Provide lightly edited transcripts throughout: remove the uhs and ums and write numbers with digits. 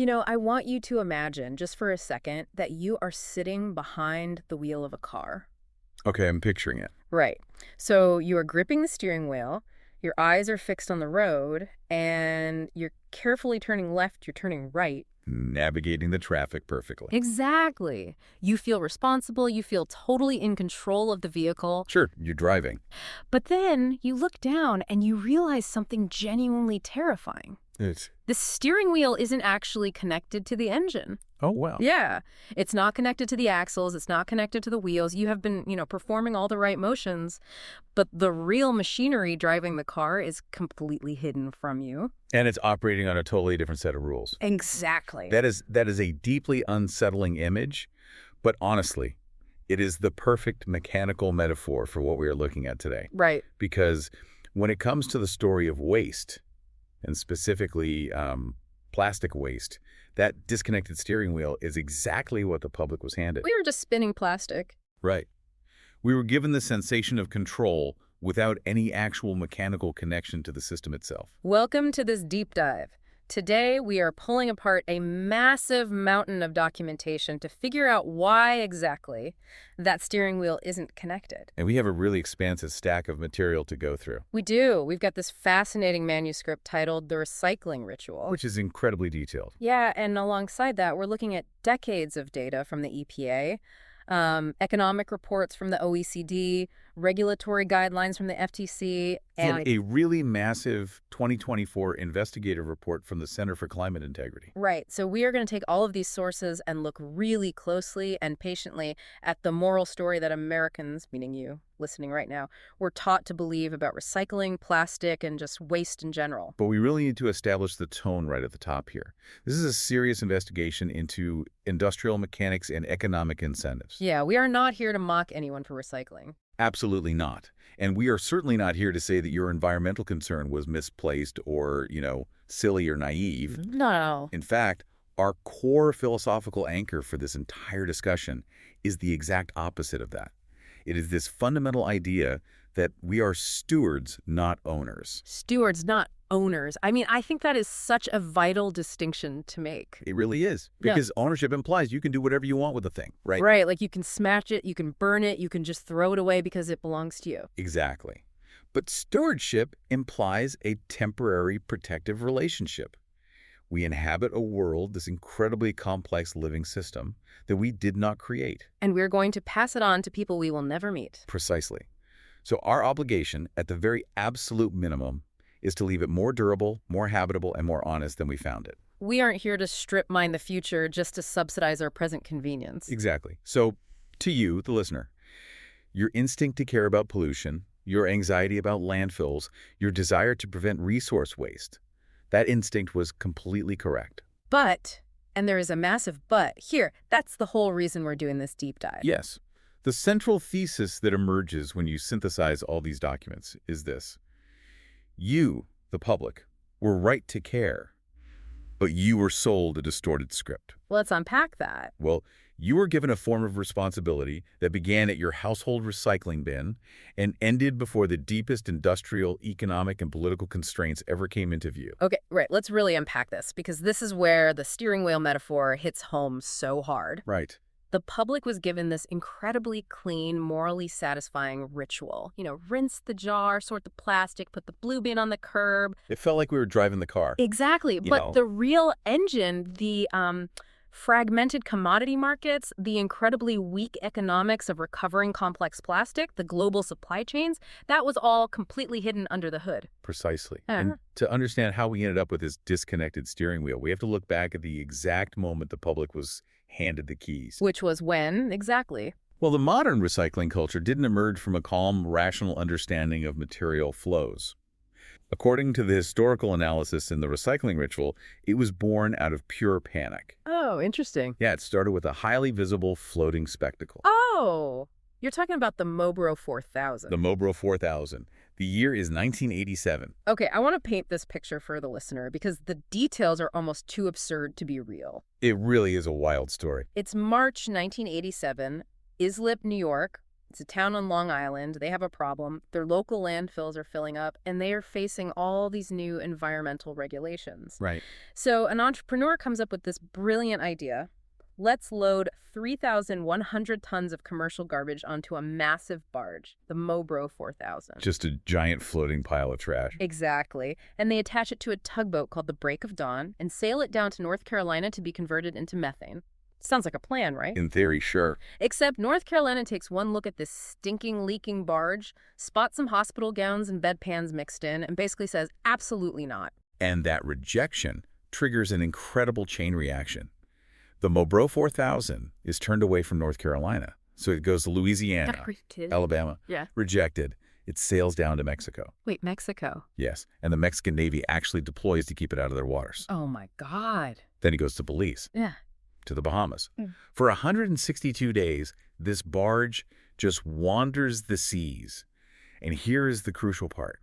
I want you to imagine, just for a second, that you are sitting behind the wheel of a car. Okay, I'm picturing it. Right. So you are gripping the steering wheel, your eyes are fixed on the road, and you're carefully turning left, you're turning right. Navigating the traffic perfectly. Exactly. You feel responsible, you feel totally in control of the vehicle. Sure, you're driving. But then you look down and you realize something genuinely terrifying. It's, The steering wheel isn't actually connected to the engine. oh, wow. Yeah, it's not connected to the axles, it's not connected to the wheels. You have been, performing all the right motions, but the real machinery driving the car is completely hidden from you. And it's operating on a totally different set of rules. Exactly. That is a deeply unsettling image, but honestly, it is the perfect mechanical metaphor for what we are looking at today. Right. Because when it comes to the story of waste, and specifically plastic waste, that disconnected steering wheel is exactly what the public was handed. We were just spinning plastic. Right. We were given the sensation of control without any actual mechanical connection to the system itself. Welcome to this deep dive. Today, we are pulling apart a massive mountain of documentation to figure out why exactly that steering wheel isn't connected. And we have a really expansive stack of material to go through, We do. We've got this fascinating manuscript titled The Recycling Ritual. which is incredibly detailed. Yeah, and alongside that, we're looking at decades of data from the EPA, economic reports from the OECD, regulatory guidelines from the FTC, And and a really massive 2024 investigative report from the Center for Climate Integrity. right. So we are going to take all of these sources and look really closely and patiently at the moral story that Americans, meaning you listening right now, were taught to believe about recycling, plastic, and just waste in general. But we really need to establish the tone right at the top here. This is a serious investigation into industrial mechanics and economic incentives. Yeah, we are not here to mock anyone for recycling. Absolutely not. And we are certainly not here to say that your environmental concern was misplaced or, silly or naive. No. In fact, our core philosophical anchor for this entire discussion is the exact opposite of that. It is this fundamental idea that we are stewards, not owners. Stewards, not owners. I mean, I think that is such a vital distinction to make. It really is. Yeah. Because ownership implies you can do whatever you want with the thing, right? Right, like you can smash it, you can burn it, you can just throw it away because it belongs to you. Exactly. But stewardship implies a temporary protective relationship. We inhabit a world, this incredibly complex living system, that we did not create. And we're going to pass it on to people we will never meet. Precisely. So our obligation, at the very absolute minimum, is to leave it more durable, more habitable, and more honest than we found it. We aren't here to strip mine the future just to subsidize our present convenience. Exactly. So, to you, the listener, your instinct to care about pollution, your anxiety about landfills, your desire to prevent resource waste, that instinct was completely correct. But, and there is a massive but, here, that's the whole reason we're doing this deep dive. Yes. The central thesis that emerges when you synthesize all these documents is this. You, the public, were right to care, but you were sold a distorted script. Let's unpack that. Well, you were given a form of responsibility that began at your household recycling bin and ended before the deepest industrial, economic, and political constraints ever came into view. Okay, right, let's really unpack this, because this is where the steering wheel metaphor hits home so hard. Right. The public was given this incredibly clean, morally satisfying ritual. Rinse the jar, sort the plastic, put the blue bin on the curb. It felt like we were driving the car. Exactly. But the real engine, the fragmented commodity markets, the incredibly weak economics of recovering complex plastic, the global supply chains, that was all completely hidden under the hood. Precisely. And to understand how we ended up with this disconnected steering wheel, we have to look back at the exact moment the public was handed the keys. Which was when, exactly? Well, the modern recycling culture didn't emerge from a calm, rational understanding of material flows. According to the historical analysis in the recycling ritual, it was born out of pure panic. Oh, interesting. Yeah, it started with a highly visible floating spectacle. Oh, you're talking about the Mobro 4000. The Mobro 4000. The year is 1987. Okay, I want to paint this picture for the listener because the details are almost too absurd to be real. It really is a wild story. It's March 1987, Islip, New York. It's a town on Long Island. They have a problem. Their local landfills are filling up, and they are facing all these new environmental regulations. Right. So an entrepreneur comes up with this brilliant idea. Let's load 3,100 tons of commercial garbage onto a massive barge, the Mobro 4000. Just a giant floating pile of trash. Exactly. And they attach it to a tugboat called the Break of Dawn and sail it down to North Carolina to be converted into methane. Sounds like a plan, right? In theory, sure. Except North Carolina takes one look at this stinking, leaking barge, spots some hospital gowns and bedpans mixed in, and basically says, absolutely not. And that rejection triggers an incredible chain reaction. The Mobro 4000 is turned away from North Carolina, so it goes to Louisiana, Alabama, rejected. It sails down to Mexico. Wait, Mexico? Yes, and the Mexican Navy actually deploys to keep it out of their waters. Oh, my God. Then it goes to Belize. Yeah. To the Bahamas. For 162 days, this barge just wanders the seas. And here is the crucial part.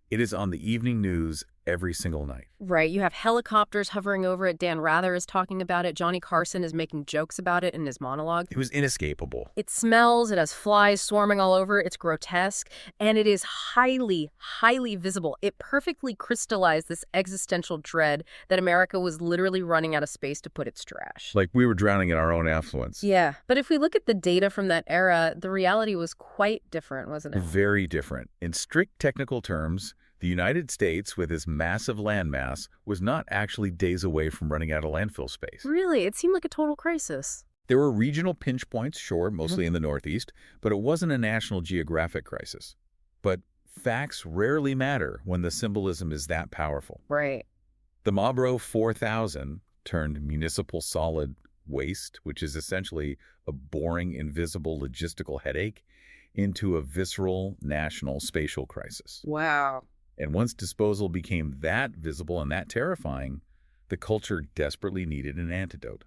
It is on the evening news every single night. Right. You have helicopters hovering over it. Dan Rather is talking about it. Johnny Carson is making jokes about it in his monologue. It was inescapable. It smells. It has flies swarming all over. It's grotesque. And it is highly, highly visible. It perfectly crystallized this existential dread that America was literally running out of space to put its trash. Like we were drowning in our own affluence. Yeah. But if we look at the data from that era, the reality was quite different, wasn't it? Very different. In strict technical terms, the United States, with its massive landmass, was not actually days away from running out of landfill space. Really? It seemed like a total crisis. There were regional pinch points, sure, mostly in the Northeast, but it wasn't a national geographic crisis. But facts rarely matter when the symbolism is that powerful. Right. The Mobro 4000 turned municipal solid waste, which is essentially a boring, invisible logistical headache, into a visceral national spatial crisis. Wow. And once disposal became that visible and that terrifying, the culture desperately needed an antidote.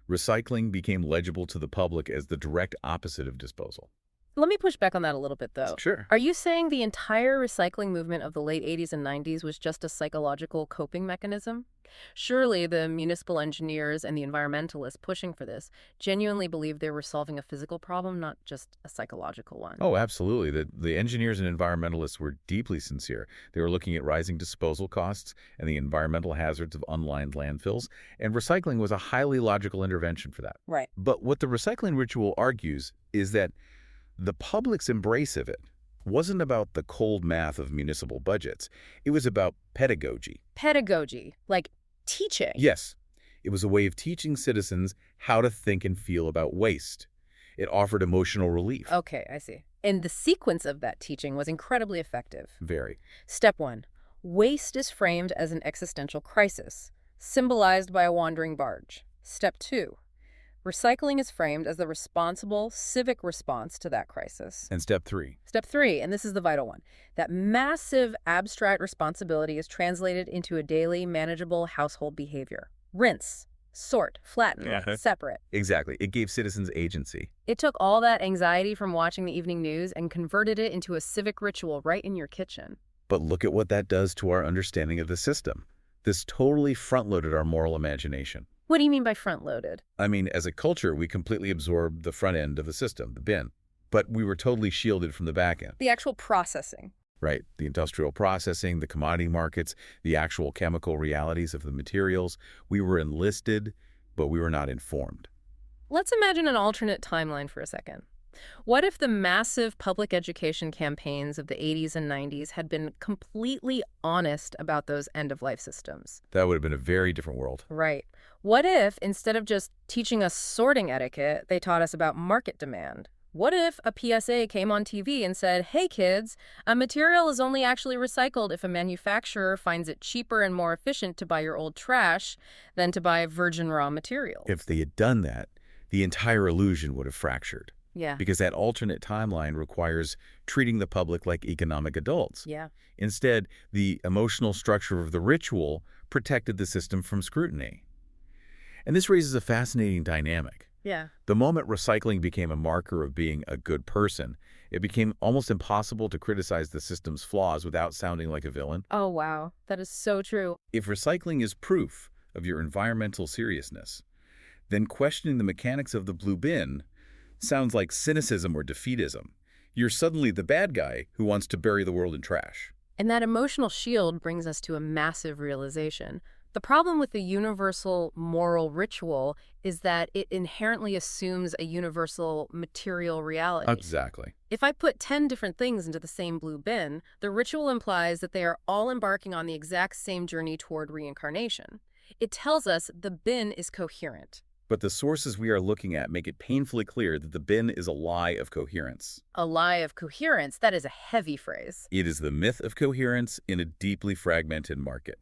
Recycling became legible to the public as the direct opposite of disposal. Let me push back on that a little bit, though. Sure. Are you saying the entire recycling movement of the late 80s and 90s was just a psychological coping mechanism? Surely the municipal engineers and the environmentalists pushing for this genuinely believed they were solving a physical problem, not just a psychological one. Oh, absolutely. The engineers and environmentalists were deeply sincere. They were looking at rising disposal costs and the environmental hazards of unlined landfills, and recycling was a highly logical intervention for that. Right. But what the recycling ritual argues is that the public's embrace of it wasn't about the cold math of municipal budgets. It was about pedagogy. Pedagogy, like teaching. Yes. It was a way of teaching citizens how to think and feel about waste. It offered emotional relief. Okay, I see. And the sequence of that teaching was incredibly effective. Very. Step 1. Waste is framed as an existential crisis, symbolized by a wandering barge. Step 2. Recycling is framed as the responsible civic response to that crisis. And step 3. Step 3, and this is the vital one, that massive abstract responsibility is translated into a daily manageable household behavior. Rinse, sort, flatten, separate. Exactly. It gave citizens agency. It took all that anxiety from watching the evening news and converted it into a civic ritual right in your kitchen. But look at what that does to our understanding of the system. This totally front-loaded our moral imagination. What do you mean by front-loaded? I mean, as a culture, we completely absorbed the front end of the system, the bin. But we were totally shielded from the back end. The actual processing. Right. The industrial processing, the commodity markets, the actual chemical realities of the materials. We were enlisted, but we were not informed. Let's imagine an alternate timeline for a second. What if the massive public education campaigns of the 80s and 90s had been completely honest about those end-of-life systems? That would have been a very different world. Right. What if, instead of just teaching us sorting etiquette, they taught us about market demand? What if a PSA came on TV and said, hey kids, a material is only actually recycled if a manufacturer finds it cheaper and more efficient to buy your old trash than to buy virgin raw materials? If they had done that, the entire illusion would have fractured. Yeah. Because that alternate timeline requires treating the public like economic adults. Yeah. Instead, the emotional structure of the ritual protected the system from scrutiny. And this raises a fascinating dynamic. Yeah. The moment recycling became a marker of being a good person, it became almost impossible to criticize the system's flaws without sounding like a villain. Oh, wow. That is so true. If recycling is proof of your environmental seriousness, then questioning the mechanics of the blue bin Sounds like cynicism or defeatism. You're suddenly the bad guy who wants to bury the world in trash. And that emotional shield brings us to a massive realization. The problem with the universal moral ritual is that it inherently assumes a universal material reality. Exactly. If I put 10 different things into the same blue bin, the ritual implies that they are all embarking on the exact same journey toward reincarnation. It tells us the bin is coherent. But the sources we are looking at make it painfully clear that the bin is a lie of coherence. A lie of coherence, that is a heavy phrase. It is the myth of coherence in a deeply fragmented market.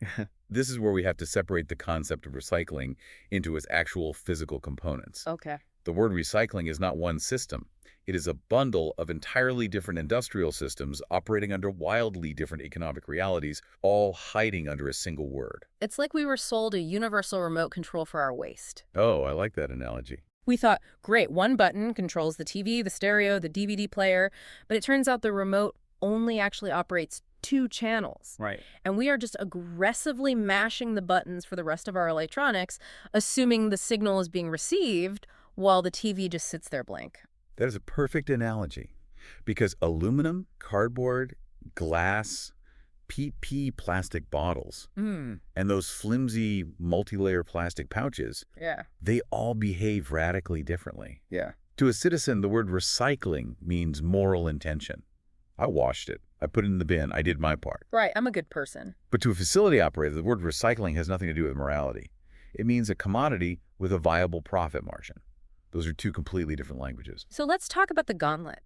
This is where we have to separate the concept of recycling into its actual physical components. Okay. The word recycling is not one system. It is a bundle of entirely different industrial systems operating under wildly different economic realities, all hiding under a single word. It's like we were sold a universal remote control for our waste. Oh, I like that analogy. We thought, great, one button controls the TV, the stereo, the DVD player, but it turns out the remote only actually operates 2 channels. Right. And we are just aggressively mashing the buttons for the rest of our electronics, assuming the signal is being received while the TV just sits there blank. That is a perfect analogy because aluminum, cardboard, glass, PP plastic bottles, and those flimsy multi-layer plastic pouches, Yeah. they all behave radically differently. Yeah. To a citizen, the word recycling means moral intention. I washed it. I put it in the bin. I did my part. Right, I'm a good person. But to a facility operator, the word recycling has nothing to do with morality. It means a commodity with a viable profit margin. Those are 2 completely different languages. So let's talk about the gauntlet.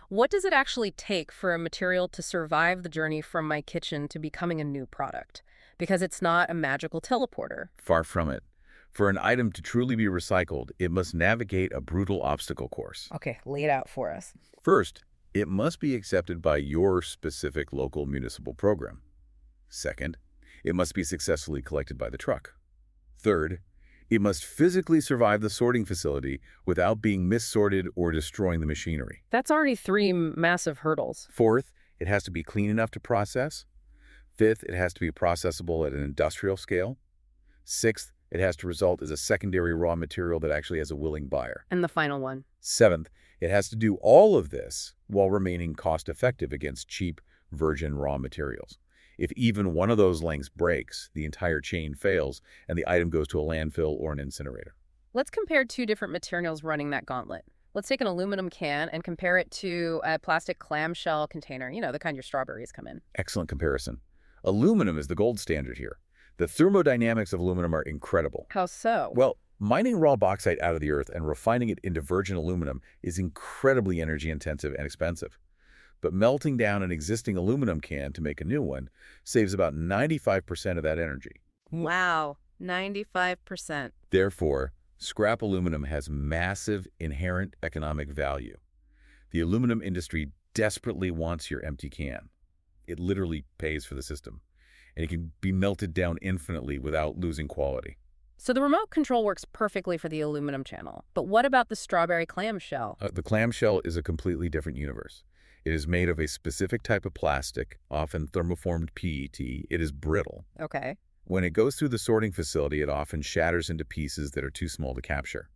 What does it actually take for a material to survive the journey from my kitchen to becoming a new product? Because it's not a magical teleporter. Far from it. For an item to truly be recycled, it must navigate a brutal obstacle course. Okay, lay it out for us. First, it must be accepted by your specific local municipal program. Second, it must be successfully collected by the truck. Third, it must physically survive the sorting facility without being missorted or destroying the machinery. That's already 3 massive hurdles. Fourth, it has to be clean enough to process. Fifth, it has to be processable at an industrial scale. Sixth, it has to result as a secondary raw material that actually has a willing buyer. And the final one. Seventh, it has to do all of this while remaining cost-effective against cheap, virgin raw materials. If even one of those links breaks, the entire chain fails, and the item goes to a landfill or an incinerator. Let's compare 2 different materials running that gauntlet. Let's take an aluminum can and compare it to a plastic clamshell container, the kind your strawberries come in. Excellent comparison. Aluminum is the gold standard here. The thermodynamics of aluminum are incredible. How so? Well, mining raw bauxite out of the earth and refining it into virgin aluminum is incredibly energy-intensive and expensive. But melting down an existing aluminum can to make a new one saves about 95% of that energy. Wow, 95%. Therefore, scrap aluminum has massive inherent economic value. The aluminum industry desperately wants your empty can. It literally pays for the system, and it can be melted down infinitely without losing quality. So the remote control works perfectly for the aluminum channel. But what about the strawberry clamshell? The clamshell is a completely different universe. It is made of a specific type of plastic, often thermoformed PET. It is brittle. Okay. When it goes through the sorting facility, it often shatters into pieces that are too small to capture.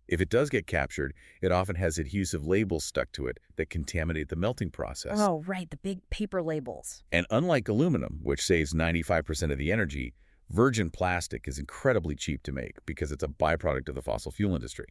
If it does get captured, it often has adhesive labels stuck to it that contaminate the melting process. Oh, right, the big paper labels. And unlike aluminum, which saves 95% of the energy, virgin plastic is incredibly cheap to make because it's a byproduct of the fossil fuel industry.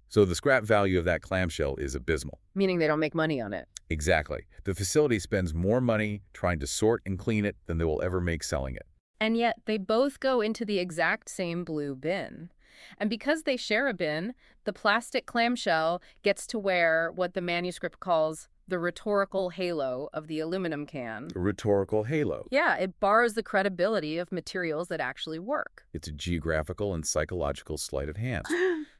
So the scrap value of that clamshell is abysmal. Meaning they don't make money on it. Exactly. The facility spends more money trying to sort and clean it than they will ever make selling it. And yet they both go into the exact same blue bin. And because they share a bin, the plastic clamshell gets to wear what the manuscript calls the rhetorical halo of the aluminum can. A rhetorical halo. Yeah, it borrows the credibility of materials that actually work. It's a geographical and psychological sleight of hand.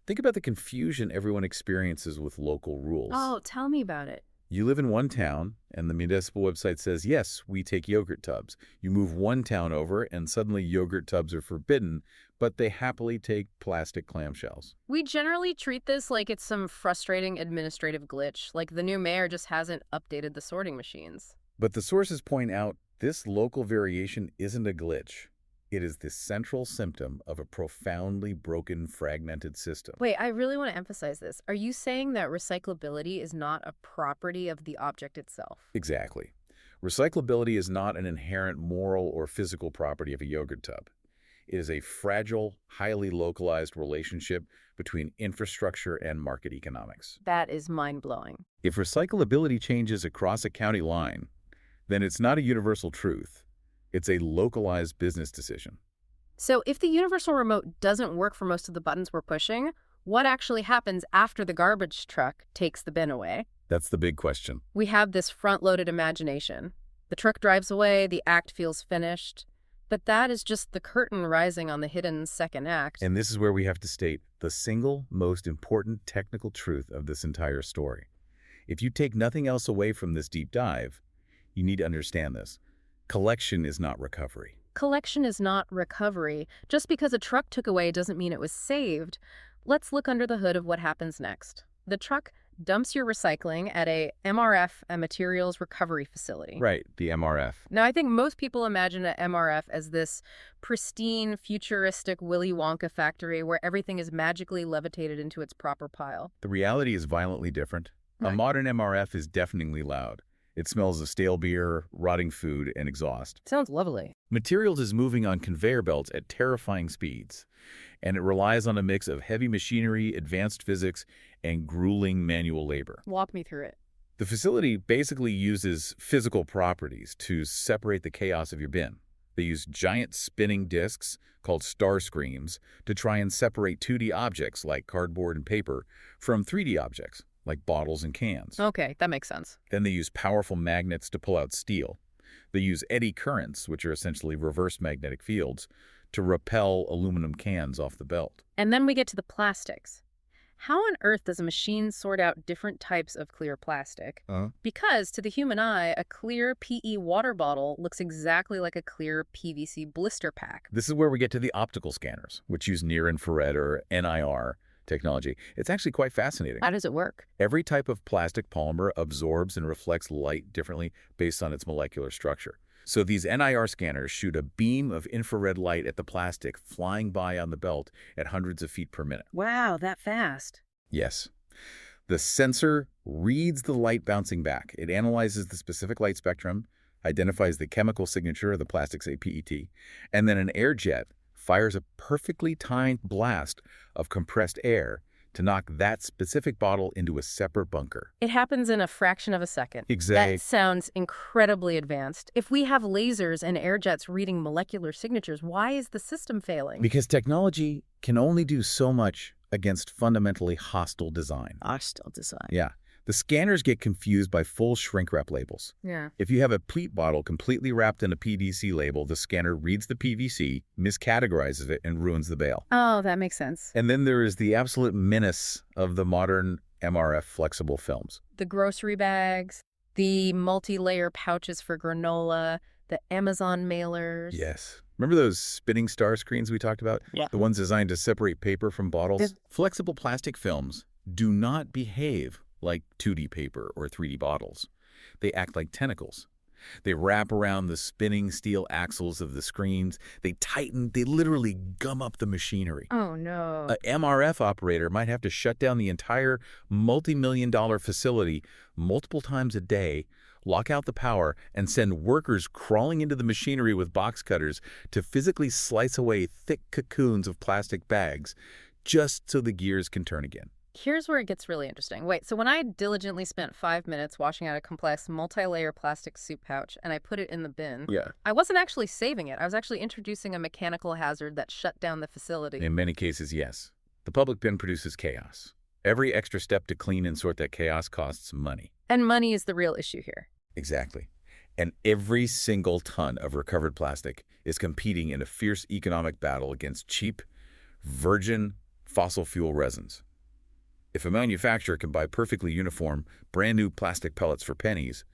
Think about the confusion everyone experiences with local rules. Oh, tell me about it. You live in one town, and the municipal website says, yes, we take yogurt tubs. You move one town over, and suddenly yogurt tubs are forbidden, but they happily take plastic clamshells. We generally treat this like it's some frustrating administrative glitch, like the new mayor just hasn't updated the sorting machines. But the sources point out this local variation isn't a glitch. It is the central symptom of a profoundly broken, fragmented system. Wait, I really want to emphasize this. Are you saying that recyclability is not a property of the object itself? Exactly. Recyclability is not an inherent moral or physical property of a yogurt tub. It is a fragile, highly localized relationship between infrastructure and market economics. That is mind-blowing. If recyclability changes across a county line, then it's not a universal truth. It's a localized business decision. So if the universal remote doesn't work for most of the buttons we're pushing, what actually happens after the garbage truck takes the bin away? That's the big question. We have this front-loaded imagination. The truck drives away, the act feels finished. But that is just the curtain rising on the hidden second act. And this is where we have to state the single most important technical truth of this entire story. If you take nothing else away from this deep dive, you need to understand this. Collection is not recovery. Collection is not recovery. Just because a truck took away doesn't mean it was saved. Let's look under the hood of what happens next. The truck dumps your recycling at a MRF, a materials recovery facility. Right, the MRF. Now, I think most people imagine a MRF as this pristine, futuristic Willy Wonka factory where everything is magically levitated into its proper pile. The reality is violently different. A Right. modern MRF is deafeningly loud. It smells of stale beer, rotting food, and exhaust. Sounds lovely. Materials is moving on conveyor belts at terrifying speeds, and it relies on a mix of heavy machinery, advanced physics, and grueling manual labor. Walk me through it. The facility basically uses physical properties to separate the chaos of your bin. They use giant spinning discs called star screens to try and separate 2D objects like cardboard and paper from 3D objects like bottles and cans. Okay, that makes sense. Then they use powerful magnets to pull out steel. They use eddy currents, which are essentially reverse magnetic fields, to repel aluminum cans off the belt. And then we get to the plastics. How on earth does a machine sort out different types of clear plastic? Because to the human eye, a clear PE water bottle looks exactly like a clear PVC blister pack. This is where we get to the optical scanners, which use near-infrared or NIR technology. It's actually quite fascinating. How does it work? Every type of plastic polymer absorbs and reflects light differently based on its molecular structure. So these NIR scanners shoot a beam of infrared light at the plastic flying by on the belt at hundreds of feet per minute. Wow, that fast. Yes. The sensor reads the light bouncing back. It analyzes the specific light spectrum, identifies the chemical signature of the plastic, say PET, and then an air jet fires a perfectly timed blast of compressed air to knock that specific bottle into a separate bunker. It happens in a fraction of a second. Exactly. That sounds incredibly advanced. If we have lasers and air jets reading molecular signatures, why is the system failing? Because technology can only do so much against fundamentally hostile design. Hostile design. Yeah. The scanners get confused by full shrink wrap labels. Yeah. If you have a PET bottle completely wrapped in a PVC label, the scanner reads the PVC, miscategorizes it, and ruins the bale. Oh, that makes sense. And then there is the absolute menace of the modern MRF flexible films. The grocery bags, the multi-layer pouches for granola, the Amazon mailers. Yes. Remember those spinning star screens we talked about? Yeah. The ones designed to separate paper from bottles? Yes. Flexible plastic films do not behave like 2D paper or 3D bottles. They act like tentacles. They wrap around the spinning steel axles of the screens. They tighten, they literally gum up the machinery. Oh, no. A MRF operator might have to shut down the entire multi-million-dollar facility multiple times a day, lock out the power, and send workers crawling into the machinery with box cutters to physically slice away thick cocoons of plastic bags just so the gears can turn again. Here's where it gets really interesting. Wait, so when I diligently spent 5 minutes washing out a complex multi-layer plastic soup pouch and I put it in the bin, I wasn't actually saving it. I was actually introducing a mechanical hazard that shut down the facility. In many cases, yes. The public bin produces chaos. Every extra step to clean and sort that chaos costs money. And money is the real issue here. Exactly. And every single ton of recovered plastic is competing in a fierce economic battle against cheap, virgin fossil fuel resins. If a manufacturer can buy perfectly uniform, brand new plastic pellets for pennies,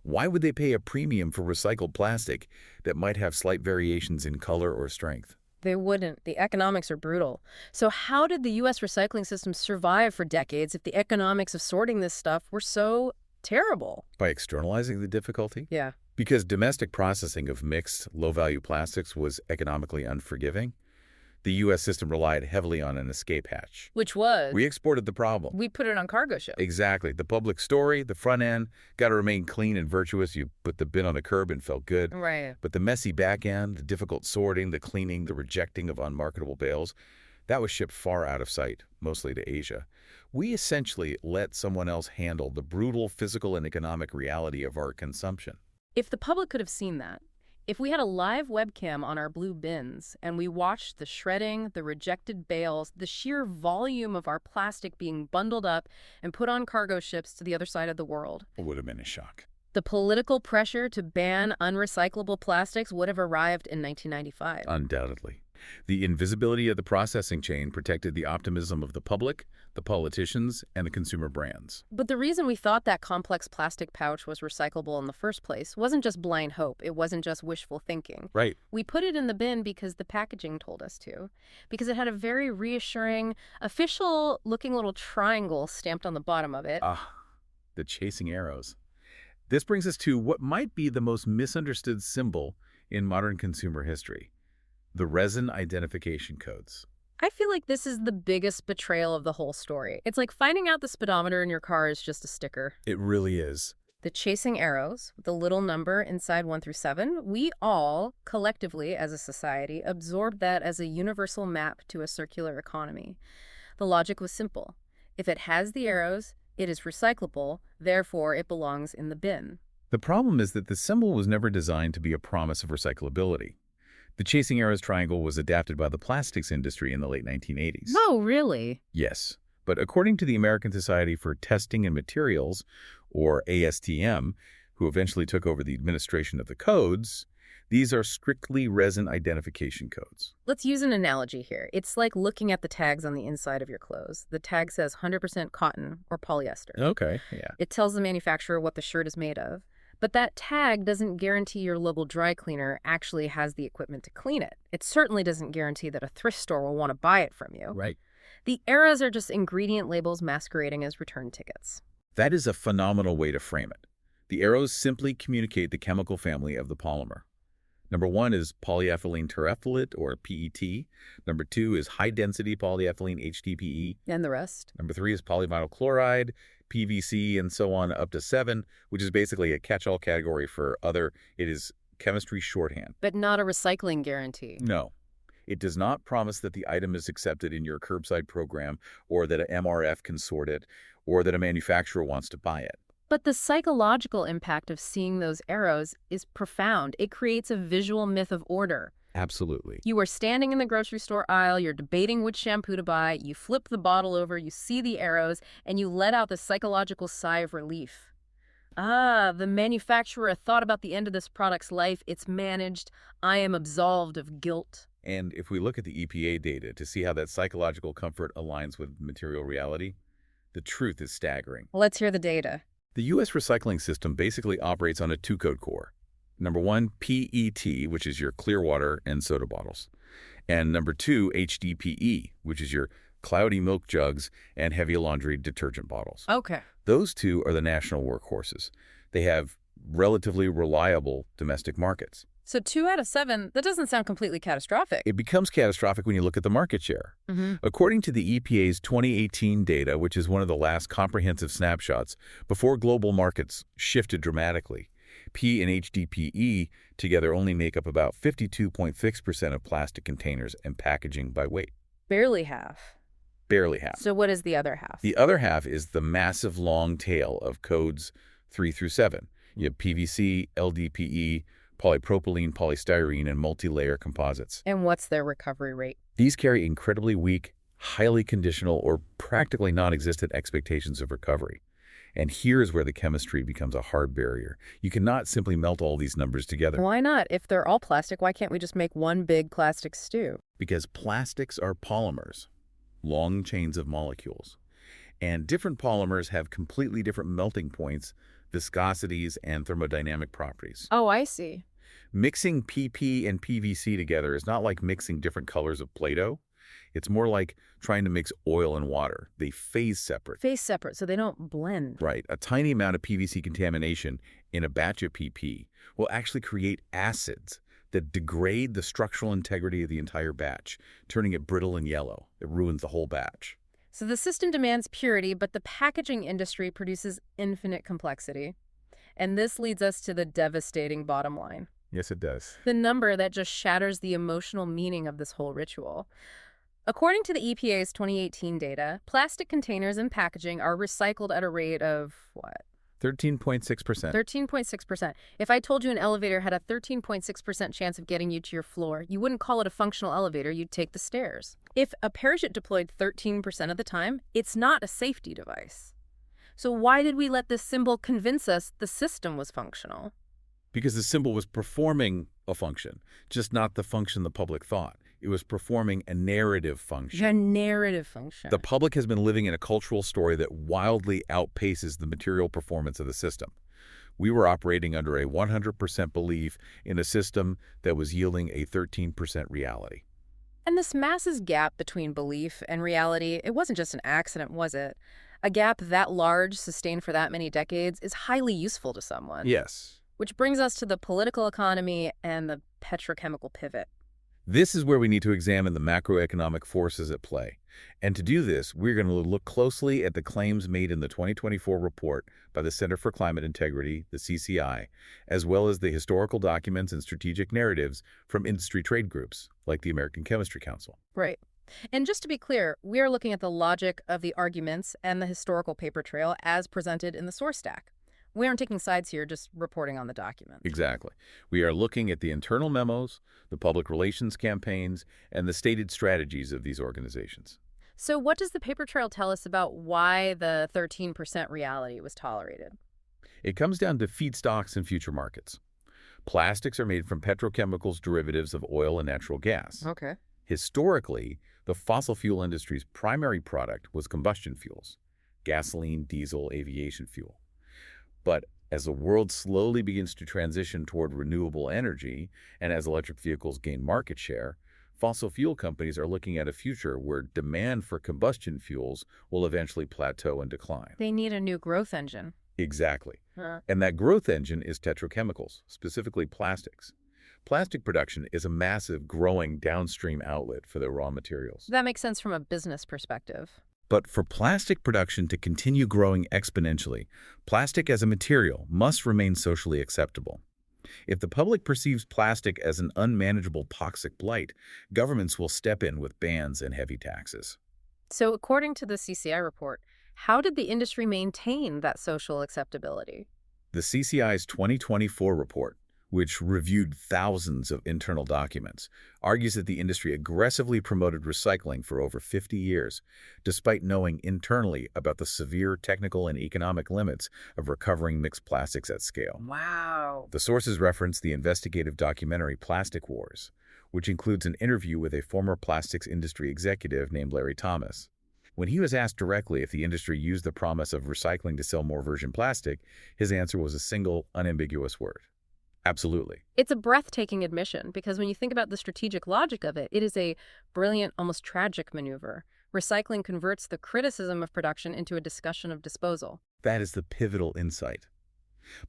why would they pay a premium for recycled plastic that might have slight variations in color or strength? They wouldn't. The economics are brutal. So how did the U.S. recycling system survive for decades if the economics of sorting this stuff were so terrible? By externalizing the difficulty? Yeah. Because domestic processing of mixed, low-value plastics was economically unforgiving, the U.S. system relied heavily on an escape hatch. Which was? We exported the problem. We put it on cargo ships. Exactly. The public story, the front end, got to remain clean and virtuous. You put the bin on the curb and felt good. Right. But the messy back end, the difficult sorting, the cleaning, the rejecting of unmarketable bales, that was shipped far out of sight, mostly to Asia. We essentially let someone else handle the brutal physical and economic reality of our consumption. If the public could have seen that, if we had a live webcam on our blue bins and we watched the shredding, the rejected bales, the sheer volume of our plastic being bundled up and put on cargo ships to the other side of the world, It would have been a shock. the political pressure to ban unrecyclable plastics would have arrived in 1995. Undoubtedly. The invisibility of the processing chain protected the optimism of the public, the politicians, and the consumer brands. But the reason we thought that complex plastic pouch was recyclable in the first place wasn't just blind hope. It wasn't just wishful thinking. Right. We put it in the bin because the packaging told us to, because it had a very reassuring, official-looking little triangle stamped on the bottom of it. Ah, the chasing arrows. This brings us to what might be the most misunderstood symbol in modern consumer history: the resin identification codes. I feel like this is the biggest betrayal of the whole story. It's like finding out the speedometer in your car is just a sticker. It really is. The chasing arrows, the little number inside 1 through 7, we all, collectively as a society, absorbed that as a universal map to a circular economy. The logic was simple. If it has the arrows, it is recyclable, therefore it belongs in the bin. The problem is that the symbol was never designed to be a promise of recyclability. The chasing arrows triangle was adapted by the plastics industry in the late 1980s. No, really? Yes, but according to the American Society for Testing and Materials, or ASTM, who eventually took over the administration of the codes, these are strictly resin identification codes. Let's use an analogy here. It's like looking at the tags on the inside of your clothes. The tag says 100% cotton or polyester. Okay, yeah. It tells the manufacturer what the shirt is made of. But that tag doesn't guarantee your local dry cleaner actually has the equipment to clean it. It certainly doesn't guarantee that a thrift store will want to buy it from you. Right. The arrows are just ingredient labels masquerading as return tickets. That is a phenomenal way to frame it. The arrows simply communicate the chemical family of the polymer. Number 1 is polyethylene terephthalate, or PET. Number 2 is high-density polyethylene, HDPE. And the rest? Number 3 is polyvinyl chloride, PVC, and so on up to 7, which is basically a catch-all category for other. It is chemistry shorthand. But not a recycling guarantee. No. It does not promise that the item is accepted in your curbside program, or that an MRF can sort it, or that a manufacturer wants to buy it. But the psychological impact of seeing those arrows is profound. It creates a visual myth of order. Absolutely. You are standing in the grocery store aisle, you're debating which shampoo to buy, you flip the bottle over, you see the arrows, and you let out the psychological sigh of relief. Ah, the manufacturer thought about the end of this product's life. It's managed. I am absolved of guilt. And if we look at the EPA data to see how that psychological comfort aligns with material reality, the truth is staggering. Let's hear the data. The U.S. recycling system basically operates on a two-code core. Number 1, PET, which is your clear water and soda bottles. And number 2, HDPE, which is your cloudy milk jugs and heavy laundry detergent bottles. Okay. Those two are the national workhorses. They have relatively reliable domestic markets. So 2 out of 7, that doesn't sound completely catastrophic. It becomes catastrophic when you look at the market share. According to the EPA's 2018 data, which is one of the last comprehensive snapshots, before global markets shifted dramatically, P and HDPE together only make up about 52.6% of plastic containers and packaging by weight. Barely half. Barely half. So what is the other half? The other half is the massive long tail of codes 3 through 7. You have PVC, LDPE, polypropylene, polystyrene, and multi-layer composites. And what's their recovery rate? These carry incredibly weak, highly conditional, or practically non-existent expectations of recovery. And here's where the chemistry becomes a hard barrier. You cannot simply melt all these numbers together. Why not? If they're all plastic, why can't we just make one big plastic stew? Because plastics are polymers, long chains of molecules. And different polymers have completely different melting points, viscosities, and thermodynamic properties. Oh, I see. Mixing PP and PVC together is not like mixing different colors of Play-Doh. It's more like trying to mix oil and water. They phase separate. Phase separate, so they don't blend. Right. A tiny amount of PVC contamination in a batch of PP will actually create acids that degrade the structural integrity of the entire batch, turning it brittle and yellow. It ruins the whole batch. So the system demands purity, but the packaging industry produces infinite complexity. And this leads us to the devastating bottom line. Yes, it does. The number that just shatters the emotional meaning of this whole ritual. According to the EPA's 2018 data, plastic containers and packaging are recycled at a rate of, what? 13.6%. 13.6%. If I told you an elevator had a 13.6% chance of getting you to your floor, you wouldn't call it a functional elevator, you'd take the stairs. If a parachute deployed 13% of the time, it's not a safety device. So why did we let this symbol convince us the system was functional? Because the symbol was performing a function, just not the function the public thought. It was performing a narrative function. A narrative function. The public has been living in a cultural story that wildly outpaces the material performance of the system. We were operating under a 100% belief in a system that was yielding a 13% reality. And this massive gap between belief and reality, it wasn't just an accident, was it? A gap that large, sustained for that many decades, is highly useful to someone. Yes. Which brings us to the political economy and the petrochemical pivot. This is where we need to examine the macroeconomic forces at play. And to do this, we're going to look closely at the claims made in the 2024 report by the Center for Climate Integrity, the CCI, as well as the historical documents and strategic narratives from industry trade groups, like the American Chemistry Council. Right. And just to be clear, we are looking at the logic of the arguments and the historical paper trail as presented in the source stack. We aren't taking sides here, just reporting on the documents. Exactly. We are looking at the internal memos, the public relations campaigns, and the stated strategies of these organizations. So what does the paper trail tell us about why the 13% reality was tolerated? It comes down to feedstocks and future markets. Plastics are made from petrochemicals derivatives of oil and natural gas. Okay. Historically, the fossil fuel industry's primary product was combustion fuels, gasoline, diesel, aviation fuel. But as the world slowly begins to transition toward renewable energy and as electric vehicles gain market share, fossil fuel companies are looking at a future where demand for combustion fuels will eventually plateau and decline. They need a new growth engine. Exactly. And that growth engine is petrochemicals, specifically plastics. Plastic production is a massive, growing downstream outlet for the raw materials. That makes sense from a business perspective. But for plastic production to continue growing exponentially, plastic as a material must remain socially acceptable. If the public perceives plastic as an unmanageable toxic blight, governments will step in with bans and heavy taxes. So according to the CCI report, how did the industry maintain that social acceptability? The CCI's 2024 report, which reviewed thousands of internal documents, argues that the industry aggressively promoted recycling for over 50 years, despite knowing internally about the severe technical and economic limits of recovering mixed plastics at scale. Wow. The sources reference the investigative documentary Plastic Wars, which includes an interview with a former plastics industry executive named Larry Thomas. When he was asked directly if the industry used the promise of recycling to sell more virgin plastic, his answer was a single, unambiguous word. Absolutely. It's a breathtaking admission because when you think about the strategic logic of it, it is a brilliant, almost tragic maneuver. Recycling converts the criticism of production into a discussion of disposal. That is the pivotal insight.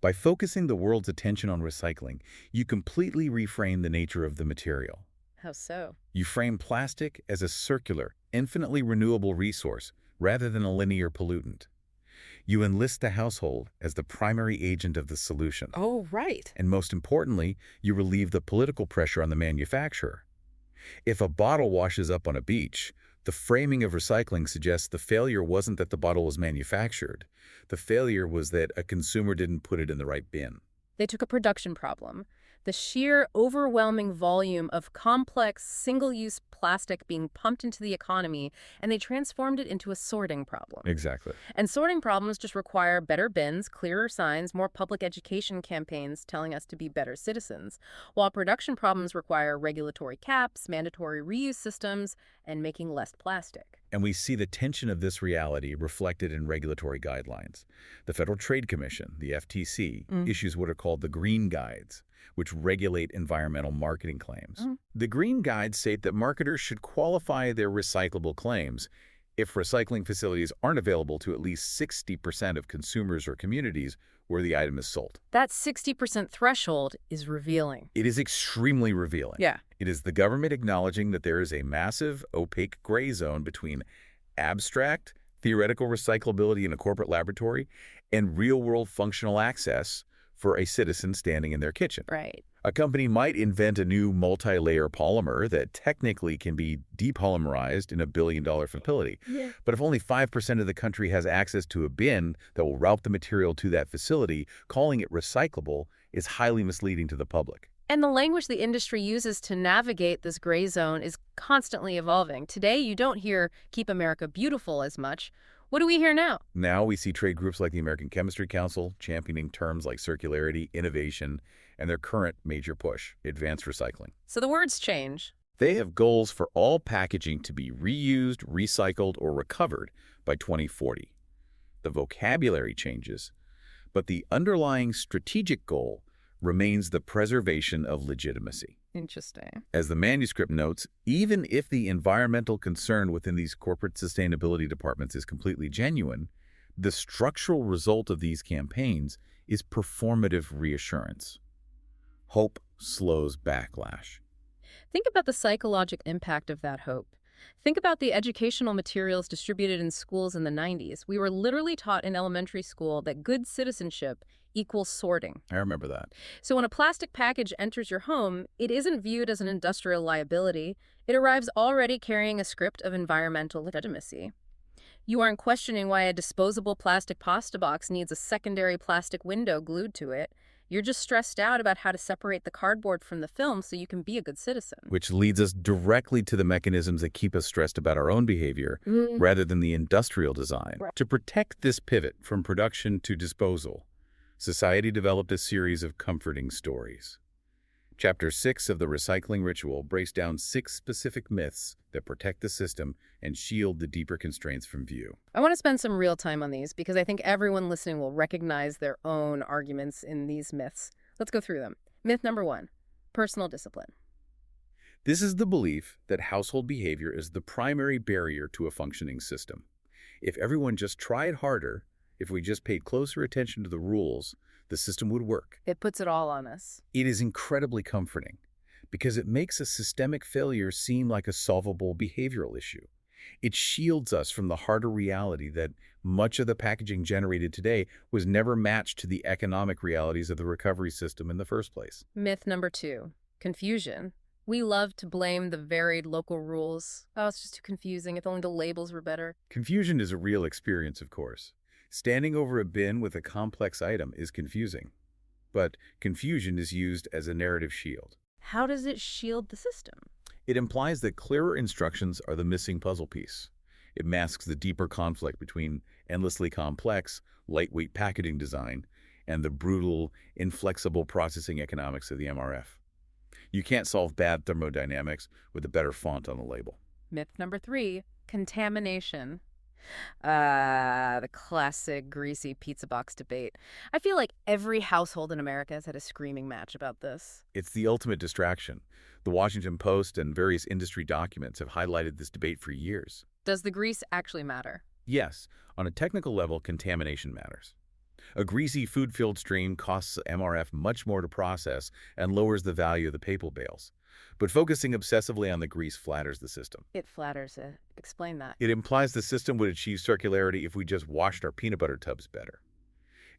By focusing the world's attention on recycling, you completely reframe the nature of the material. How so? You frame plastic as a circular, infinitely renewable resource rather than a linear pollutant. You enlist the household as the primary agent of the solution. Oh, right. And most importantly, you relieve the political pressure on the manufacturer. If a bottle washes up on a beach, the framing of recycling suggests the failure wasn't that the bottle was manufactured. The failure was that a consumer didn't put it in the right bin. They took a production problem, the sheer overwhelming volume of complex single-use plastic being pumped into the economy, and they transformed it into a sorting problem. Exactly. And sorting problems just require better bins, clearer signs, more public education campaigns telling us to be better citizens, while production problems require regulatory caps, mandatory reuse systems, and making less plastic. And we see the tension of this reality reflected in regulatory guidelines. The Federal Trade Commission, the FTC, issues what are called the Green Guides, which regulate environmental marketing claims. The Green Guides state that marketers should qualify their recyclable claims if recycling facilities aren't available to at least 60% of consumers or communities where the item is sold. That 60% threshold is revealing. It is extremely revealing. Yeah. It is the government acknowledging that there is a massive, opaque gray zone between abstract, theoretical recyclability in a corporate laboratory and real-world functional access for a citizen standing in their kitchen. Right. A company might invent a new multi-layer polymer that technically can be depolymerized in a billion-dollar facility. Yeah. But if only 5% of the country has access to a bin that will route the material to that facility, calling it recyclable is highly misleading to the public. And the language the industry uses to navigate this gray zone is constantly evolving. Today, you don't hear "Keep America Beautiful" as much. What do we hear now? Now we see trade groups like the American Chemistry Council championing terms like circularity, innovation, and their current major push, advanced recycling. So the words change. They have goals for all packaging to be reused, recycled, or recovered by 2040. The vocabulary changes, but the underlying strategic goal remains the preservation of legitimacy. Interesting. As the manuscript notes, even if the environmental concern within these corporate sustainability departments is completely genuine, the structural result of these campaigns is performative reassurance. Hope slows backlash. Think about the psychological impact of that hope. Think about the educational materials distributed in schools in the 90s. We were literally taught in elementary school that good citizenship equals sorting. I remember that. So when a plastic package enters your home, it isn't viewed as an industrial liability. It arrives already carrying a script of environmental legitimacy. You aren't questioning why a disposable plastic pasta box needs a secondary plastic window glued to it. You're just stressed out about how to separate the cardboard from the film so you can be a good citizen. Which leads us directly to the mechanisms that keep us stressed about our own behavior rather than the industrial design. Right. To protect this pivot from production to disposal, society developed a series of comforting stories. Chapter 6 of The Recycling Ritual breaks down 6 specific myths that protect the system and shield the deeper constraints from view. I want to spend some real time on these because I think everyone listening will recognize their own arguments in these myths. Let's go through them. Myth number 1, personal discipline. This is the belief that household behavior is the primary barrier to a functioning system. If everyone just tried harder, if we just paid closer attention to the rules, the system would work. It puts it all on us. It is incredibly comforting because it makes a systemic failure seem like a solvable behavioral issue. It shields us from the harder reality that much of the packaging generated today was never matched to the economic realities of the recovery system in the first place. Myth number 2, confusion. We love to blame the varied local rules. Oh, it's just too confusing. If only the labels were better. Confusion is a real experience, of course. Standing over a bin with a complex item is confusing, but confusion is used as a narrative shield. How does it shield the system? It implies that clearer instructions are the missing puzzle piece. It masks the deeper conflict between endlessly complex, lightweight packaging design and the brutal, inflexible processing economics of the MRF. You can't solve bad thermodynamics with a better font on the label. Myth number 3, contamination. The classic greasy pizza box debate. I feel like every household in America has had a screaming match about this. It's the ultimate distraction. The Washington Post and various industry documents have highlighted this debate for years. Does the grease actually matter? Yes, on a technical level, contamination matters. A greasy food-filled stream costs MRF much more to process and lowers the value of the paper bales. But focusing obsessively on the grease flatters the system. It flatters it. Explain that. It implies the system would achieve circularity if we just washed our peanut butter tubs better.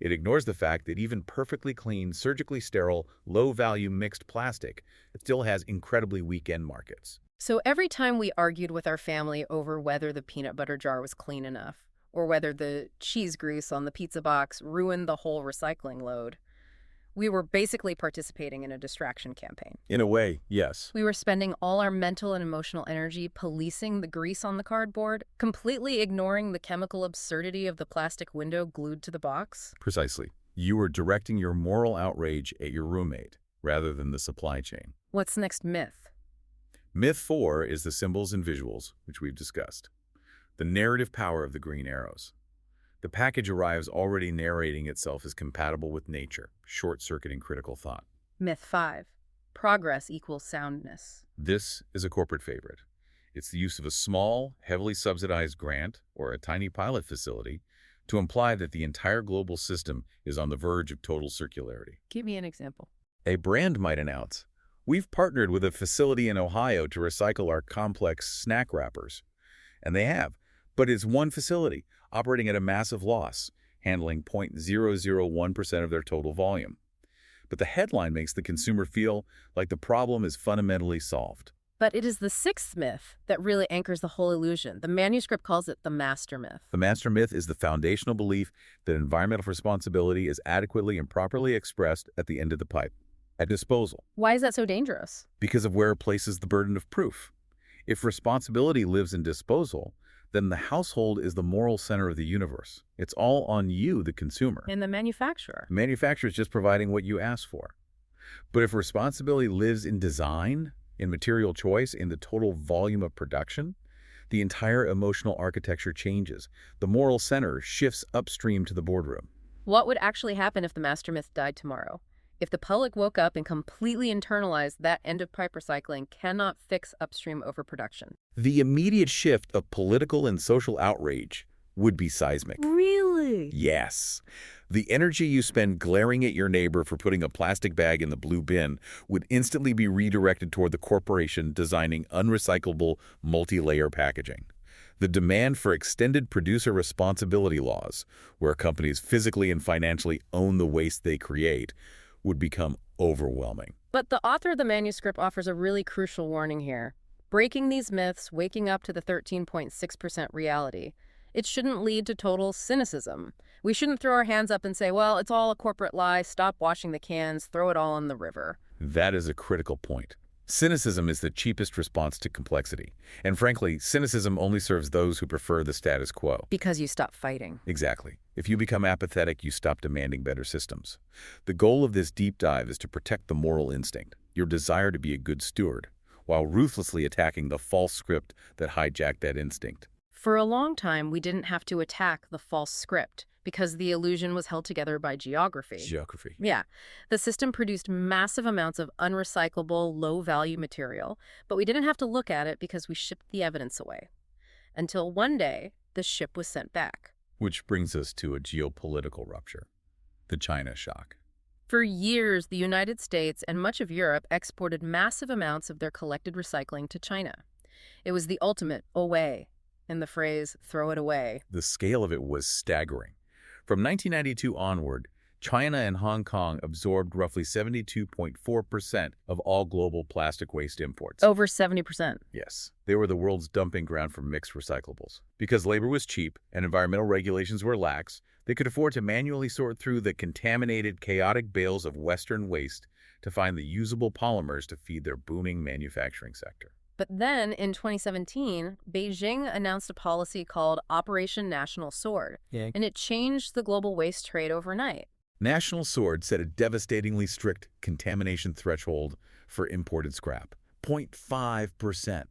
It ignores the fact that even perfectly clean, surgically sterile, low-value mixed plastic still has incredibly weak end markets. So every time we argued with our family over whether the peanut butter jar was clean enough, or whether the cheese grease on the pizza box ruined the whole recycling load, we were basically participating in a distraction campaign. In a way, yes. We were spending all our mental and emotional energy policing the grease on the cardboard, completely ignoring the chemical absurdity of the plastic window glued to the box. Precisely. You were directing your moral outrage at your roommate rather than the supply chain. What's next myth? Myth 4 is the symbols and visuals, which we've discussed. The narrative power of the green arrows. The package arrives already narrating itself as compatible with nature, short-circuiting critical thought. Myth 5. Progress equals soundness. This is a corporate favorite. It's the use of a small, heavily subsidized grant or a tiny pilot facility to imply that the entire global system is on the verge of total circularity. Give me an example. A brand might announce, "We've partnered with a facility in Ohio to recycle our complex snack wrappers." And they have. But it's one facility, operating at a massive loss, handling 0.001% of their total volume. But the headline makes the consumer feel like the problem is fundamentally solved. But it is the sixth myth that really anchors the whole illusion. The manuscript calls it the master myth. The master myth is the foundational belief that environmental responsibility is adequately and properly expressed at the end of the pipe, at disposal. Why is that so dangerous? Because of where it places the burden of proof. If responsibility lives in disposal, then the household is the moral center of the universe. It's all on you, the consumer. And the manufacturer. The manufacturer is just providing what you ask for. But if responsibility lives in design, in material choice, in the total volume of production, the entire emotional architecture changes. The moral center shifts upstream to the boardroom. What would actually happen if the master myth died tomorrow? If the public woke up and completely internalized that end-of-pipe recycling cannot fix upstream overproduction? The immediate shift of political and social outrage would be seismic. Really? Yes. The energy you spend glaring at your neighbor for putting a plastic bag in the blue bin would instantly be redirected toward the corporation designing unrecyclable multi-layer packaging. The demand for extended producer responsibility laws, where companies physically and financially own the waste they create, would become overwhelming. But the author of the manuscript offers a really crucial warning here. Breaking these myths, waking up to the 13.6% reality. It shouldn't lead to total cynicism. We shouldn't throw our hands up and say, well, it's all a corporate lie, stop washing the cans, throw it all in the river. That is a critical point. Cynicism is the cheapest response to complexity. And frankly, cynicism only serves those who prefer the status quo. Because you stop fighting. Exactly. If you become apathetic, you stop demanding better systems. The goal of this deep dive is to protect the moral instinct, your desire to be a good steward, while ruthlessly attacking the false script that hijacked that instinct. For a long time, we didn't have to attack the false script because the illusion was held together by geography. Geography. Yeah. The system produced massive amounts of unrecyclable, low-value material, but we didn't have to look at it because we shipped the evidence away. Until one day, the ship was sent back. Which brings us to a geopolitical rupture, the China shock. For years, the United States and much of Europe exported massive amounts of their collected recycling to China. It was the ultimate away, and the phrase, throw it away. The scale of it was staggering. From 1992 onward, China and Hong Kong absorbed roughly 72.4% of all global plastic waste imports. Over 70%. Yes, they were the world's dumping ground for mixed recyclables. Because labor was cheap and environmental regulations were lax, they could afford to manually sort through the contaminated, chaotic bales of Western waste to find the usable polymers to feed their booming manufacturing sector. But then, in 2017, Beijing announced a policy called Operation National Sword, and it changed the global waste trade overnight. National Sword set a devastatingly strict contamination threshold for imported scrap, 0.5%.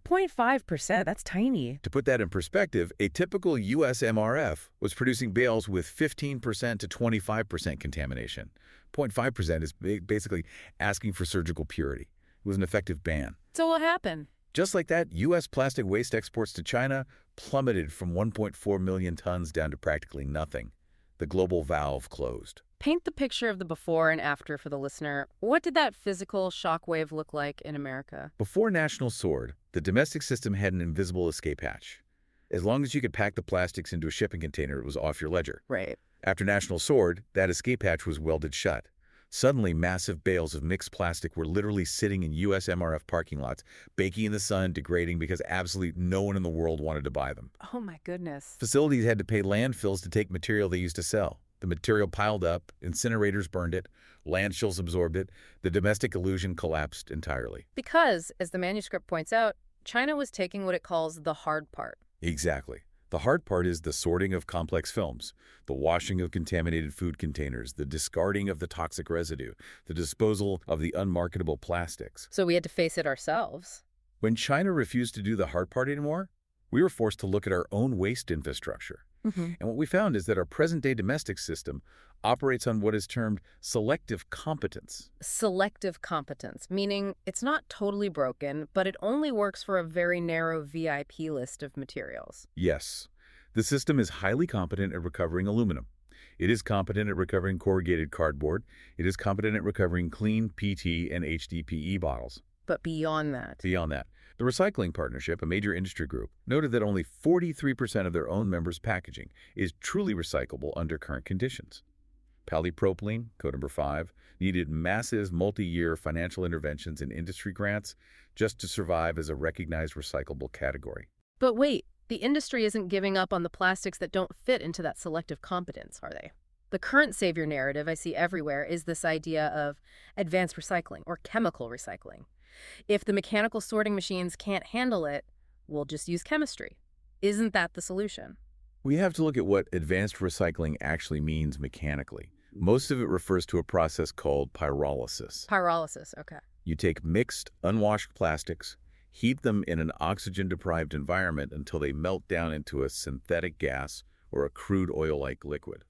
0.5%, that's tiny. To put that in perspective, a typical U.S. MRF was producing bales with 15% to 25% contamination. 0.5% is basically asking for surgical purity. It was an effective ban. So what happened? Just like that, U.S. plastic waste exports to China plummeted from 1.4 million tons down to practically nothing. The global valve closed. Paint the picture of the before and after for the listener. What did that physical shockwave look like in America? Before National Sword, the domestic system had an invisible escape hatch. As long as you could pack the plastics into a shipping container, it was off your ledger. Right. After National Sword, that escape hatch was welded shut. Suddenly, massive bales of mixed plastic were literally sitting in U.S. MRF parking lots, baking in the sun, degrading because absolutely no one in the world wanted to buy them. Oh my goodness. Facilities had to pay landfills to take material they used to sell. The material piled up, incinerators burned it, landfills absorbed it, the domestic illusion collapsed entirely. Because, as the manuscript points out, China was taking what it calls the hard part. Exactly. The hard part is the sorting of complex films, the washing of contaminated food containers, the discarding of the toxic residue, the disposal of the unmarketable plastics. So we had to face it ourselves. When China refused to do the hard part anymore, We were forced to look at our own waste infrastructure. Hmm. And what we found is that our present-day domestic system operates on what is termed selective competence. Selective competence, meaning it's not totally broken, but it only works for a very narrow VIP list of materials. Yes, the system is highly competent at recovering aluminum. It is competent at recovering corrugated cardboard. It is competent at recovering clean PET and HDPE bottles. But beyond that, Beyond that, the Recycling Partnership, a major industry group, noted that only 43% of their own members' packaging is truly recyclable under current conditions. Polypropylene, code number 5, needed massive multi-year financial interventions and industry grants just to survive as a recognized recyclable category. but wait, the industry isn't giving up on the plastics that don't fit into that selective competence, are they? The current savior narrative I see everywhere is this idea of advanced recycling or chemical recycling. If the mechanical sorting machines can't handle it, we'll just use chemistry. Isn't that the solution? We have to look at what advanced recycling actually means mechanically. Most of it refers to a process called pyrolysis. Pyrolysis, okay. You take mixed, unwashed plastics, heat them in an oxygen-deprived environment until they melt down into a synthetic gas or a crude oil-like liquid.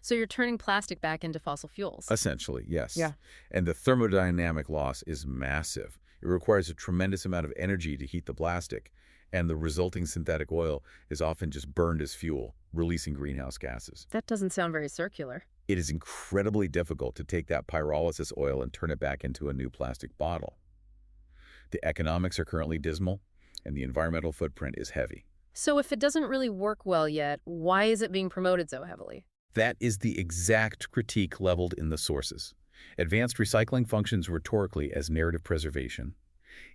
So you're turning plastic back into fossil fuels. Essentially, yes. Yeah. And the thermodynamic loss is massive. It requires a tremendous amount of energy to heat the plastic, and the resulting synthetic oil is often just burned as fuel, releasing greenhouse gases. That doesn't sound very circular. It is incredibly difficult to take that pyrolysis oil and turn it back into a new plastic bottle. The economics are currently dismal, and the environmental footprint is heavy. So if it doesn't really work well yet, why is it being promoted so heavily? That is the exact critique leveled in the sources. Advanced recycling functions rhetorically as narrative preservation.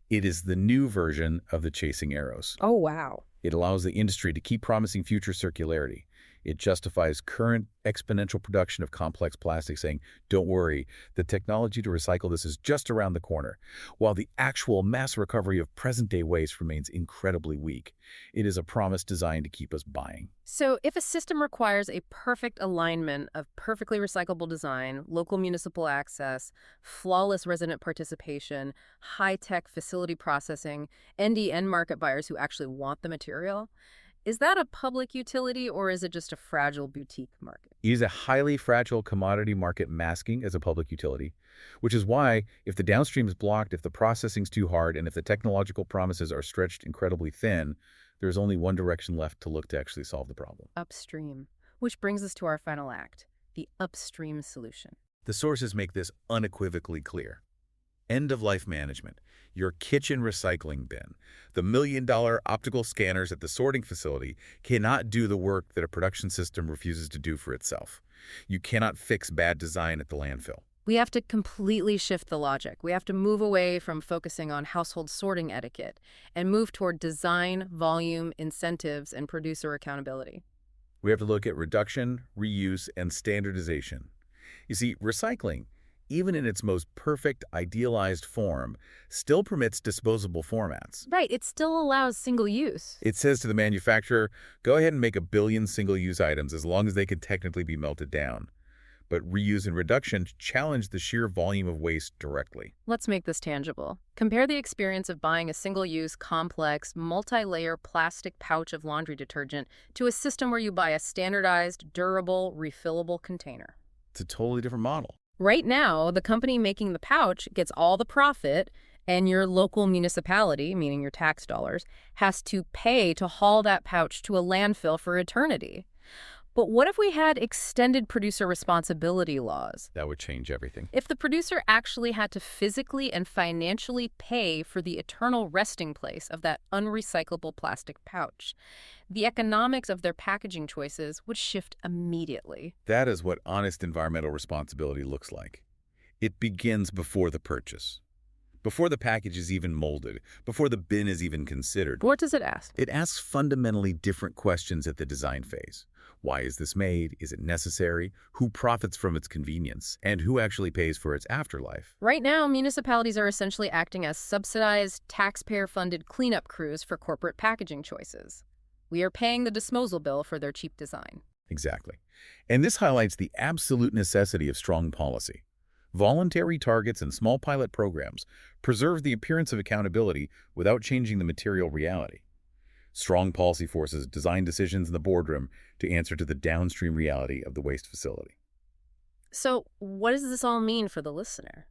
It is the new version of the chasing arrows. Oh, wow. It allows the industry to keep promising future circularity. It justifies current exponential production of complex plastics, saying, don't worry, the technology to recycle this is just around the corner, while the actual mass recovery of present-day waste remains incredibly weak. It is a promise designed to keep us buying. So if a system requires a perfect alignment of perfectly recyclable design, local municipal access, flawless resident participation, high-tech facility processing, end market buyers who actually want the material, is that a public utility or is it just a fragile boutique market? It is a highly fragile commodity market masking as a public utility, which is why if the downstream is blocked, if the processing's too hard, and if the technological promises are stretched incredibly thin, there's only one direction left to look to actually solve the problem. Upstream. Which brings us to our final act, the upstream solution. The sources make this unequivocally clear. End-of-life management, your kitchen recycling bin, the million-dollar optical scanners at the sorting facility cannot do the work that a production system refuses to do for itself. You cannot fix bad design at the landfill. We have to completely shift the logic. We have to move away from focusing on household sorting etiquette and move toward design, volume, incentives, and producer accountability. We have to look at reduction, reuse, and standardization. You see, recycling, even in its most perfect, idealized form, still permits disposable formats. Right, it still allows single use. It says to the manufacturer, go ahead and make 1 billion single-use items as long as they can technically be melted down. But reuse and reduction challenge the sheer volume of waste directly. Let's make this tangible. Compare the experience of buying a single-use, complex, multi-layer plastic pouch of laundry detergent to a system where you buy a standardized, durable, refillable container. It's a totally different model. Right now, the company making the pouch gets all the profit, and your local municipality, meaning your tax dollars, has to pay to haul that pouch to a landfill for eternity. But what if we had extended producer responsibility laws? That would change everything. If the producer actually had to physically and financially pay for the eternal resting place of that unrecyclable plastic pouch, the economics of their packaging choices would shift immediately. That is what honest environmental responsibility looks like. It begins before the purchase, before the package is even molded, before the bin is even considered. What does it ask? It asks fundamentally different questions at the design phase. Why is this made? Is it necessary? Who profits from its convenience? And who actually pays for its afterlife? Right now, municipalities are essentially acting as subsidized, taxpayer-funded cleanup crews for corporate packaging choices. We are paying the disposal bill for their cheap design. Exactly. And this highlights the absolute necessity of strong policy. Voluntary targets and small pilot programs preserve the appearance of accountability without changing the material reality. Strong policy forces design decisions in the boardroom to answer to the downstream reality of the waste facility. So what does this all mean for the listener?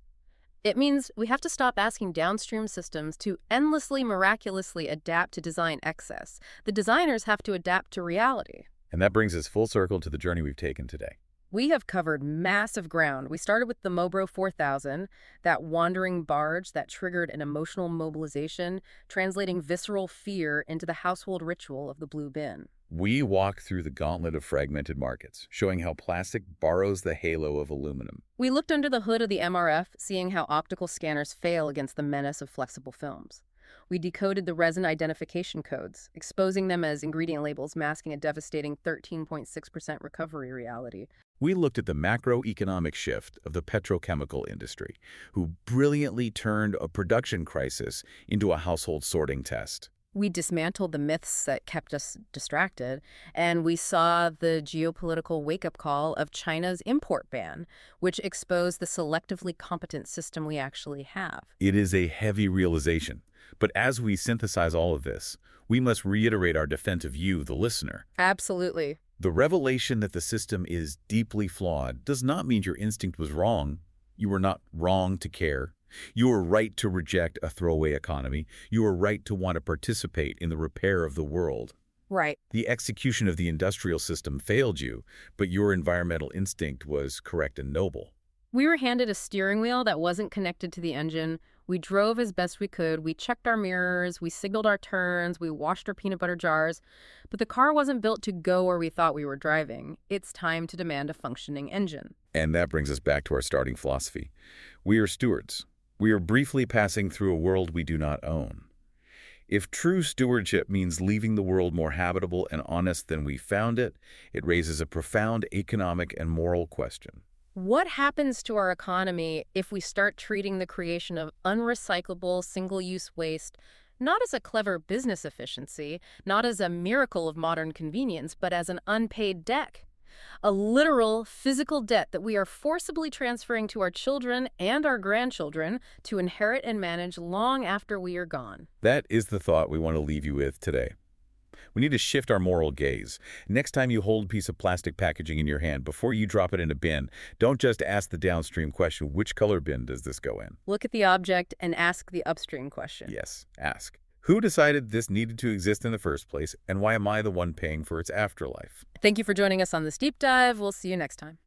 It means we have to stop asking downstream systems to endlessly, miraculously adapt to design excess. The designers have to adapt to reality. And that brings us full circle to the journey we've taken today. We have covered massive ground. We started with the Mobro 4000, that wandering barge that triggered an emotional mobilization, translating visceral fear into the household ritual of the blue bin. We walk through the gauntlet of fragmented markets, showing how plastic borrows the halo of aluminum. We looked under the hood of the MRF, seeing how optical scanners fail against the menace of flexible films. We decoded the resin identification codes, exposing them as ingredient labels masking a devastating 13.6% recovery reality. We looked at the macroeconomic shift of the petrochemical industry, who brilliantly turned a production crisis into a household sorting test. We dismantled the myths that kept us distracted, and we saw the geopolitical wake-up call of China's import ban, which exposed the selectively competent system we actually have. It is a heavy realization, but as we synthesize all of this, we must reiterate our defense of you, the listener. Absolutely. The revelation that the system is deeply flawed does not mean your instinct was wrong. You were not wrong to care. You were right to reject a throwaway economy. You were right to want to participate in the repair of the world. Right. The execution of the industrial system failed you, but your environmental instinct was correct and noble. We were handed a steering wheel that wasn't connected to the engine. We drove as best we could. We checked our mirrors. We signaled our turns. We washed our peanut butter jars. But the car wasn't built to go where we thought we were driving. It's time to demand a functioning engine. And that brings us back to our starting philosophy. We are stewards. We are briefly passing through a world we do not own. If true stewardship means leaving the world more habitable and honest than we found it, it raises a profound economic and moral question. What happens to our economy if we start treating the creation of unrecyclable, single-use waste not as a clever business efficiency, not as a miracle of modern convenience, but as an unpaid debt? A literal, physical debt that we are forcibly transferring to our children and our grandchildren to inherit and manage long after we are gone. That is the thought we want to leave you with today. We need to shift our moral gaze. Next time you hold a piece of plastic packaging in your hand, before you drop it in a bin, don't just ask the downstream question, which color bin does this go in? Look at the object and ask the upstream question. Yes, ask. Who decided this needed to exist in the first place, and why am I the one paying for its afterlife? Thank you for joining us on this deep dive. We'll see you next time.